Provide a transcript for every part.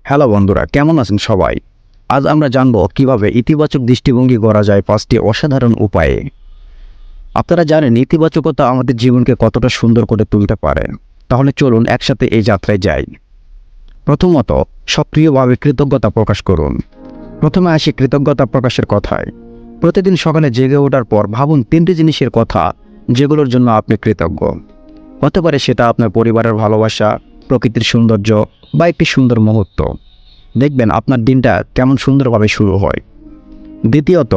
Hello বন্ধুরা, কেমন আছেন সবাই? আজ আমরা জানব কিভাবে ইতিবাচক দৃষ্টিভঙ্গি গড়া যায় 5টি অসাধারণ উপায়ে। আপনারা জানেন ইতিবাচকতা আমাদের জীবনকে কতটা সুন্দর করে তুলতে পারে। তাহলে চলুন একসাথে এই যাত্রায় যাই। প্রথমত, সক্রিয়ভাবে কৃতজ্ঞতা প্রকাশ করুন। প্রথমে আসি কৃতজ্ঞতা প্রকাশের কথায়। প্রতিদিন সকালে জেগে ওঠার পর ভাবুন 3টি জিনিসের কথা যেগুলোর জন্য আপনি কৃতজ্ঞ। হতে পারে সেটা আপনার পরিবারের ভালোবাসা, প্রকৃতির সৌন্দর্য বা একটি সুন্দর মুহূর্ত। দেখবেন আপনার দিনটা কেমন সুন্দরভাবে শুরু হয়। দ্বিতীয়ত,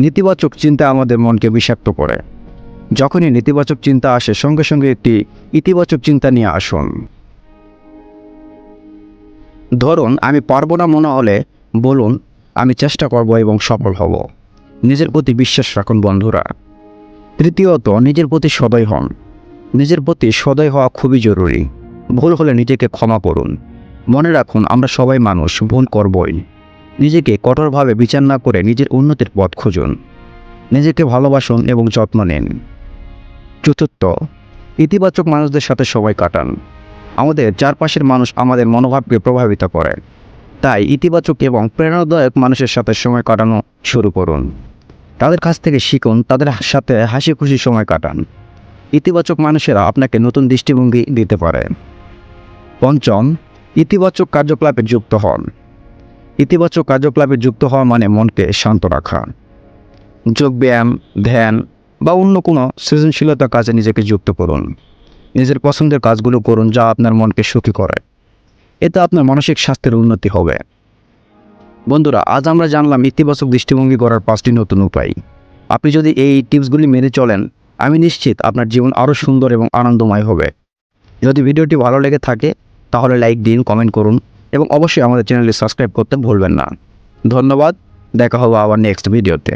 নেতিবাচক চিন্তা আমাদের মনকে বিষাক্ত করে। যখনই নেতিবাচক চিন্তা আসে সঙ্গে সঙ্গে একটি ইতিবাচক চিন্তা নিয়ে আসুন। ধরুন আমি পারবো না মনে হলে বলুন আমি চেষ্টা করব এবং সফল হব। নিজের প্রতি বিশ্বাস রাখুন বন্ধুরা। তৃতীয়ত, নিজের প্রতি সদয় হন। নিজের প্রতি সদয় হওয়া খুবই জরুরি। ভুল হলে নিজেকে ক্ষমা করুন। মনে রাখুন আমরা সবাই মানুষ, ভুল করবই। নিজেকে কঠোরভাবে বিচার না করে নিজের উন্নতির পথ খুঁজুন। নিজেকে ভালোবাসুন এবং যত্ন নিন। চতুর্থ, ইতিবাচক মানুষদের সাথে সময় কাটান। আমাদের চারপাশের মানুষ আমাদের মনোভাবকে প্রভাবিত করে। তাই ইতিবাচক এবং প্রেরণাদায়ক মানুষের সাথে সময় কাটানো শুরু করুন। তাদের কাছ থেকে শিখুন, তাদের সাথে হাসি খুশি সময় কাটান। ইতিবাচক মানুষেরা আপনাকে নতুন দৃষ্টিভঙ্গি দিতে পারে। পঞ্চম, ইতিবাচক কার্যকলাপে যুক্ত হন। ইতিবাচক কার্যকলাপে যুক্ত হওয়া মানে মনকে শান্ত রাখা। যোগব্যায়াম, ধ্যান বা অন্য কোনো সৃজনশীলতার কাজে নিজেকে যুক্ত করুন। নিজের পছন্দের কাজগুলো করুন যা আপনার মনকে সুখী করে। এতে আপনার মানসিক স্বাস্থ্যের উন্নতি হবে। বন্ধুরা, আজ আমরা জানলাম ইতিবাচক দৃষ্টিভঙ্গি গড়ার 5টি নতুন উপায়। আপনি যদি এই টিপসগুলি মেনে চলেন, আমি নিশ্চিত আপনার জীবন আরও সুন্দর এবং আনন্দময় হবে। যদি ভিডিওটি ভালো লেগে থাকে তাহলে লাইক দিন, কমেন্ট করুন এবং অবশ্যই আমাদের চ্যানেলটি সাবস্ক্রাইব করতে ভুলবেন না। ধন্যবাদ, দেখা হবে আবার নেক্সট ভিডিওতে।